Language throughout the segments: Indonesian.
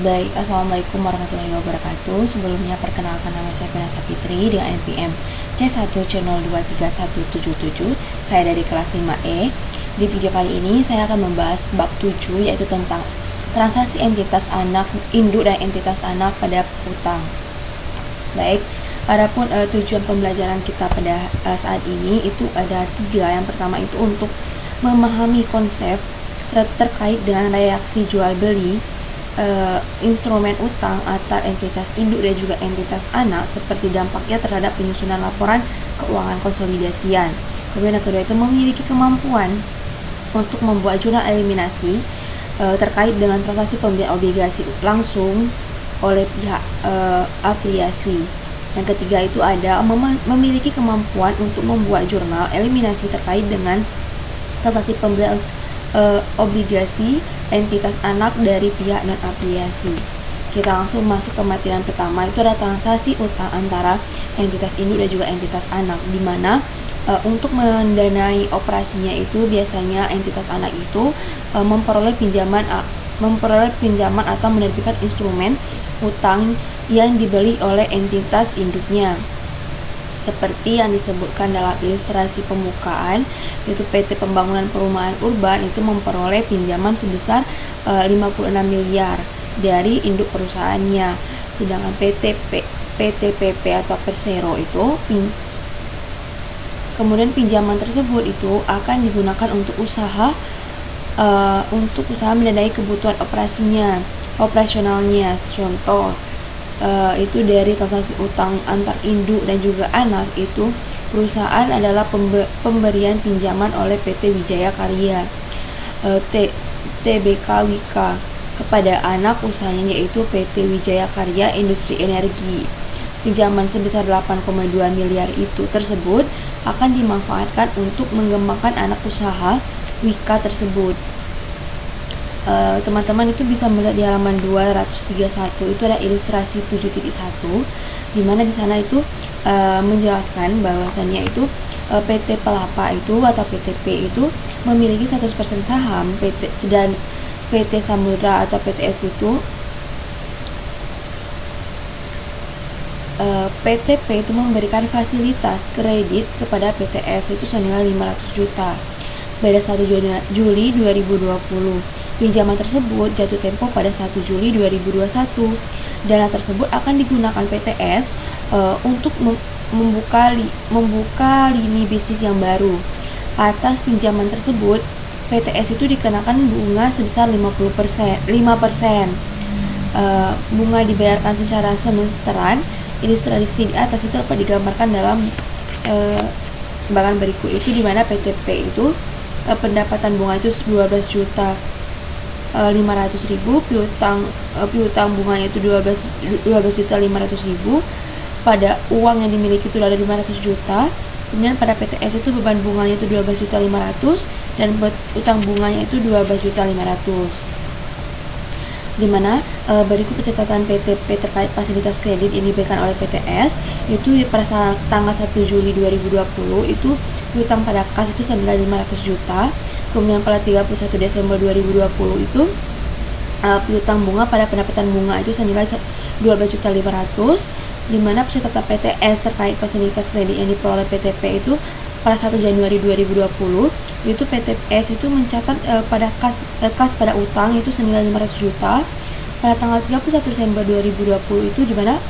Baik, Assalamualaikum warahmatullahi wabarakatuh. Sebelumnya perkenalkan, nama saya Vanessa Fitri dengan NPM C1C023177. Saya dari kelas 5E. Di video kali ini saya akan membahas bab 7, yaitu tentang transaksi entitas anak, induk dan entitas anak pada utang. Baik, adapun tujuan pembelajaran kita pada saat ini itu ada 3. Yang pertama itu untuk memahami konsep terkait dengan reaksi jual beli instrumen utang antar entitas induk dan juga entitas anak, seperti dampaknya terhadap penyusunan laporan keuangan konsolidasian. Kemudian yang kedua itu memiliki kemampuan untuk membuat jurnal eliminasi terkait dengan transaksi pembelian obligasi langsung oleh pihak afiliasi. Yang ketiga itu ada memiliki kemampuan untuk membuat jurnal eliminasi terkait dengan transaksi pembelian obligasi entitas anak dari pihak non-afiliasi. Kita langsung masuk ke materi yang pertama, itu ada transaksi utang antara entitas induk dan juga entitas anak, di mana untuk mendanai operasinya itu biasanya entitas anak itu memperoleh pinjaman atau menerbitkan instrumen utang yang dibeli oleh entitas induknya, seperti yang disebutkan dalam ilustrasi pembukaan, yaitu PT Pembangunan Perumahan Urban itu memperoleh pinjaman sebesar 56 miliar dari induk perusahaannya. Sedangkan PTPP atau Persero itu kemudian pinjaman tersebut itu akan digunakan untuk usaha mendanai kebutuhan operasionalnya. Contoh itu dari transaksi utang antar induk dan juga anak, itu perusahaan adalah pemberian pinjaman oleh PT Wijaya Karya Tbk Wika kepada anak usahanya, yaitu PT Wijaya Karya Industri Energi. Pinjaman sebesar 8,2 miliar itu tersebut akan dimanfaatkan untuk mengembangkan anak usaha Wika tersebut. Teman-teman itu bisa melihat di halaman 231, itu ada ilustrasi 7.1, di mana di sana itu menjelaskan bahwasannya itu PT Pelapa itu atau PTP itu memiliki 100% saham dan PT Samudra atau PTS itu PTP itu memberikan fasilitas kredit kepada PTS itu senilai 500 juta pada 1 Juli 2020. Pinjaman tersebut jatuh tempo pada 1 Juli 2021. Dana tersebut akan digunakan PTS untuk membuka lini bisnis yang baru. Atas pinjaman tersebut, PTS itu dikenakan bunga sebesar 5%. Bunga dibayarkan secara semesteran. Ilustrasi di atas itu dapat digambarkan dalam gambaran berikut itu, di mana PTP itu pendapatan bunga itu 12 juta 500.000, piutang bunganya itu 12.500.000. Pada uang yang dimiliki itu ada 500 juta. Kemudian pada PTS itu beban bunganya itu 12.500.000 dan utang bunganya itu 12.500.000. Dimana berikut pencatatan PTP terkait fasilitas kredit yang diberikan oleh PTS itu pada tanggal 1 Juli 2020 itu piutang pada kas itu senilai 500 juta. Kemudian pada 31 Desember 2020 itu piutang bunga pada pendapatan bunga itu senilai 12.500.000, di mana pencatatan PTS terkait fasilitas kredit yang diperoleh PTP itu pada 1 Januari 2020 itu PTS itu mencatat pada kas pada utang itu senilai 500 juta pada tanggal 31 Desember 2020 itu, di mana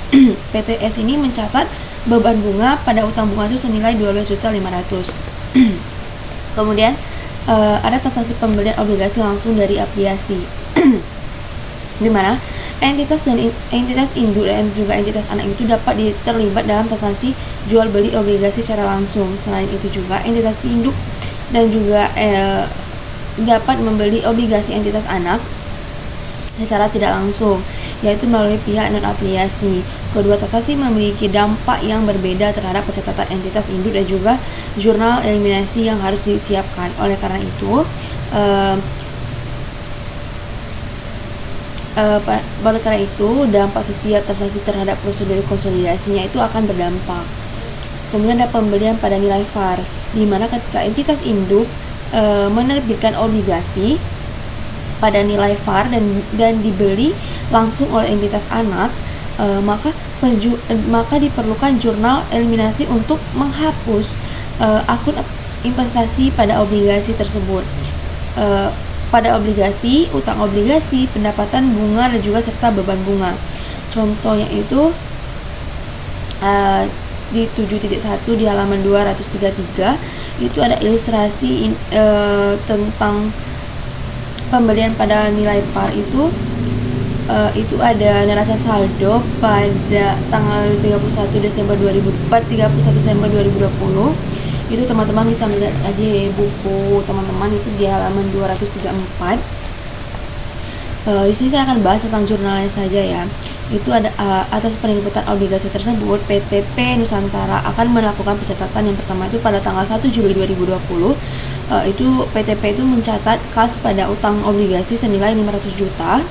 PTS ini mencatat beban bunga pada utang bunga itu senilai 12.500.000. Kemudian ada transaksi pembelian obligasi langsung dari afiliasi di mana entitas induk dan juga entitas anak itu dapat terlibat dalam transaksi jual beli obligasi secara langsung. Selain itu juga entitas induk dan juga dapat membeli obligasi entitas anak secara tidak langsung, yaitu melalui pihak non-afiliasi. Kedua transaksi memiliki dampak yang berbeda terhadap pencatatan entitas induk dan juga jurnal eliminasi yang harus disiapkan. Oleh karena itu, dampak setiap transaksi terhadap prosedur konsolidasinya itu akan berdampak. Kemudian ada pembelian pada nilai VaR, di mana ketika entitas induk menerbitkan obligasi pada nilai VaR dan dibeli langsung oleh entitas anak, maka diperlukan jurnal eliminasi untuk menghapus akun investasi pada obligasi tersebut. Pada obligasi, utang obligasi, pendapatan bunga dan juga serta beban bunga. Contohnya itu di 7.1 di halaman 233 itu ada ilustrasi tentang pembelian pada nilai par itu ada neraca saldo pada tanggal 31 Desember 2020. Itu teman-teman bisa melihat aja buku teman-teman itu di halaman 234. Di sini saya akan bahas tentang jurnalnya saja ya. Itu ada atas penerbitan obligasi tersebut, PTP Nusantara akan melakukan pencatatan yang pertama itu pada tanggal 1 Juli 2020. Itu PTP itu mencatat kas pada utang obligasi senilai 500 juta.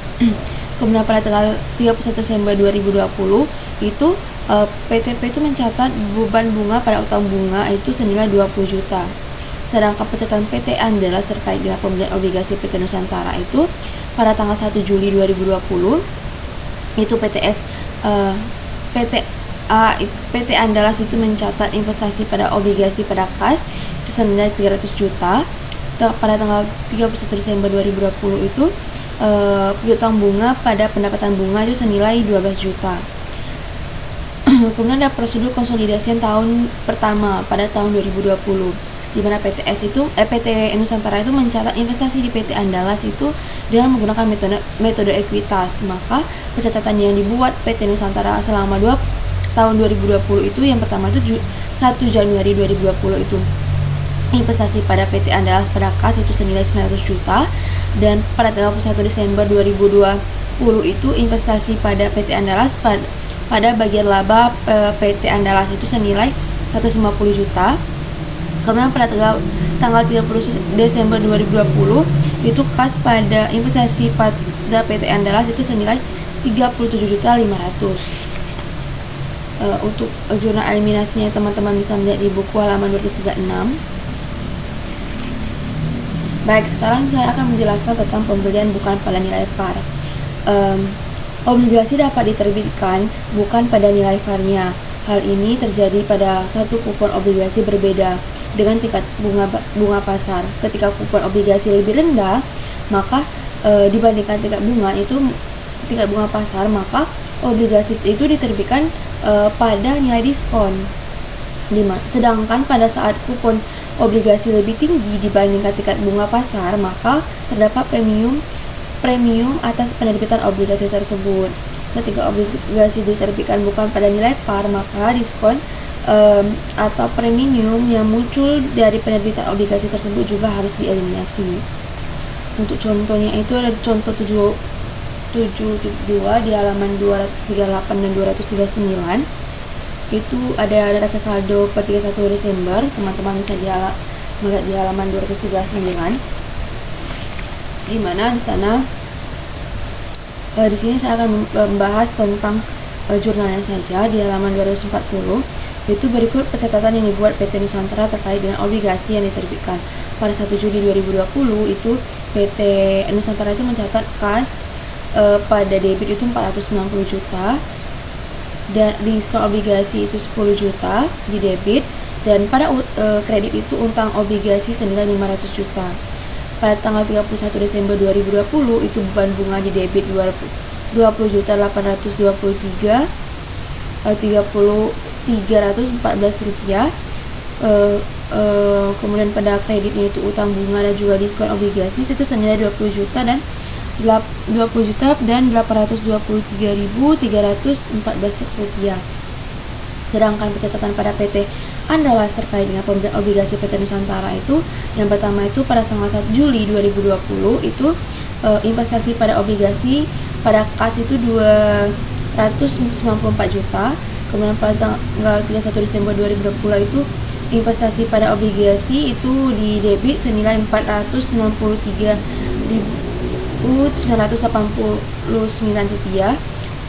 Kemudian pada tanggal 31 Desember 2020 itu PTP itu mencatat beban bunga pada utang bunga itu senilai 20 juta. Sedangkan pencatatan PT Andalas terkait dengan pembelian obligasi PT Nusantara itu pada tanggal 1 Juli 2020 itu PT Andalas itu mencatat investasi pada obligasi pada kas itu senilai 300 juta. Pada tanggal 31 Desember 2020 itu piutang bunga pada pendapatan bunga itu senilai 12 juta. Kemudian ada prosedur konsolidasian tahun pertama pada tahun 2020, di mana PT Nusantara itu mencatat investasi di PT Andalas itu dengan menggunakan metode ekuitas. Maka pencatatan yang dibuat PT Nusantara selama tahun 2020 itu yang pertama itu 1 Januari 2020 itu investasi pada PT Andalas pada kas itu senilai 900 juta, dan pada tanggal 1 Desember 2020 itu investasi pada PT Andalas pada bagian laba PT Andalas itu senilai 150 juta. Kemudian pada tanggal 30 Desember 2020 itu kas pada investasi pada PT Andalas itu senilai 37.500.000. Untuk jurnal eliminasinya teman-teman bisa melihat di buku halaman 236. Baik, sekarang saya akan menjelaskan tentang pembelian bukan pada nilai par. Obligasi dapat diterbitkan bukan pada nilai par-nya. Hal ini terjadi pada satu kupon obligasi berbeda dengan tingkat bunga pasar. Ketika kupon obligasi lebih rendah, maka dibandingkan tingkat bunga pasar, maka obligasi itu diterbitkan pada nilai diskon. Sedangkan pada saat kupon obligasi lebih tinggi dibandingkan tingkat bunga pasar, maka terdapat premium atas penerbitan obligasi tersebut. Ketika obligasi diterbitkan bukan pada nilai par, maka diskon atau premium yang muncul dari penerbitan obligasi tersebut juga harus dieliminasi. Untuk contohnya itu ada contoh 772 di halaman 238 dan 239. Itu ada neraca saldo per 31 Desember. Teman-teman bisa melihat di halaman 239. Di mana di sana di sini saya akan membahas tentang jurnalnya saja di halaman 240. Itu berikut pencatatan yang dibuat PT Nusantara terkait dengan obligasi yang diterbitkan. Pada 1 Juli 2020 itu PT Nusantara itu mencatat kas pada debit itu 490 juta dan diskon obligasi itu 10 juta di debit, dan pada kredit itu utang obligasi senilai 500 juta. Pada tanggal 31 Desember 2020 itu beban bunga di debit 20.823.314 rupiah. Kemudian pada kreditnya itu utang bunga dan juga diskon obligasi itu senilai 20 juta dan 823.314 rupiah. Sedangkan pencatatan pada PT Andalas terkait dengan pembelian obligasi PT Nusantara itu yang pertama itu pada tanggal 1 Juli 2020 itu investasi pada obligasi pada kas itu 294 juta. Kemudian pada tanggal 31 Desember 2020 itu investasi pada obligasi itu di debit senilai 463.989 rupiah.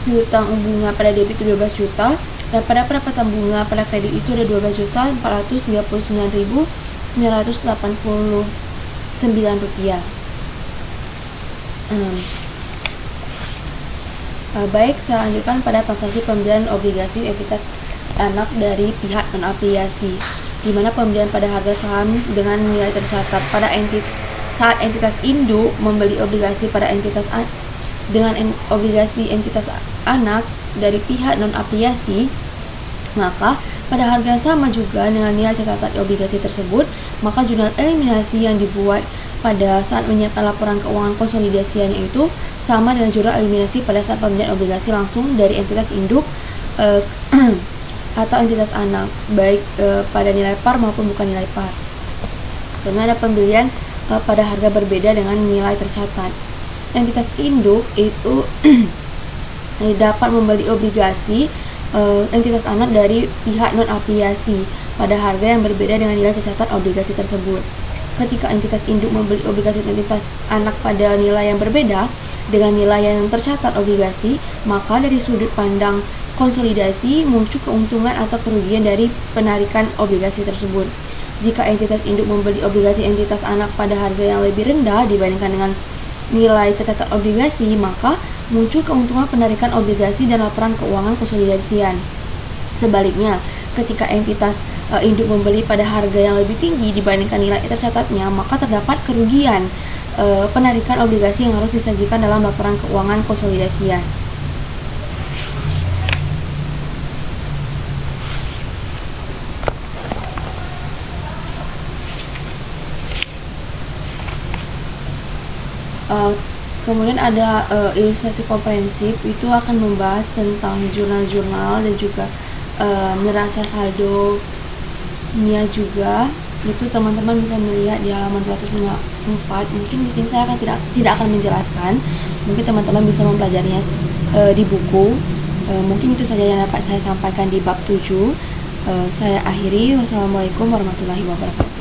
Piutang bunga pada debit itu 12 juta, dan pada pendapatan bunga pada kredit itu ada 12.439.989 rupiah. Baik, saya lanjutkan pada transaksi pembelian obligasi entitas anak dari pihak non-afiliasi, di mana pembelian pada harga saham dengan nilai tercatat pada saat entitas induk membeli obligasi pada obligasi entitas anak dari pihak non-afiliasi, maka pada harga sama juga dengan nilai catatan obligasi tersebut, maka jurnal eliminasi yang dibuat pada saat menyiapkan laporan keuangan konsolidasiannya itu sama dengan jurnal eliminasi pada saat pembelian obligasi langsung dari entitas induk atau entitas anak, baik pada nilai par maupun bukan nilai par. Karena ada pembelian pada harga berbeda dengan nilai tercatat. Entitas induk itu dapat membeli obligasi entitas anak dari pihak non-afiliasi pada harga yang berbeda dengan nilai tercatat obligasi tersebut. Ketika entitas induk membeli obligasi entitas anak pada nilai yang berbeda dengan nilai yang tercatat obligasi, maka dari sudut pandang konsolidasi muncul keuntungan atau kerugian dari penarikan obligasi tersebut. Jika entitas induk membeli obligasi entitas anak pada harga yang lebih rendah dibandingkan dengan nilai tercatat obligasi, maka muncul keuntungan penarikan obligasi dan laporan keuangan konsolidasian. Sebaliknya, ketika entitas induk membeli pada harga yang lebih tinggi dibandingkan nilai tercatatnya, maka terdapat kerugian penarikan obligasi yang harus disajikan dalam laporan keuangan konsolidasian. Kemudian ada ilustrasi komprehensif, itu akan membahas tentang jurnal-jurnal dan juga neraca saldo nya juga. Itu teman-teman bisa melihat di halaman 254. Mungkin di sini saya tidak akan menjelaskan. Mungkin teman-teman bisa mempelajarinya di buku. Mungkin itu saja yang dapat saya sampaikan di bab 7. Saya akhiri. Wassalamualaikum warahmatullahi wabarakatuh.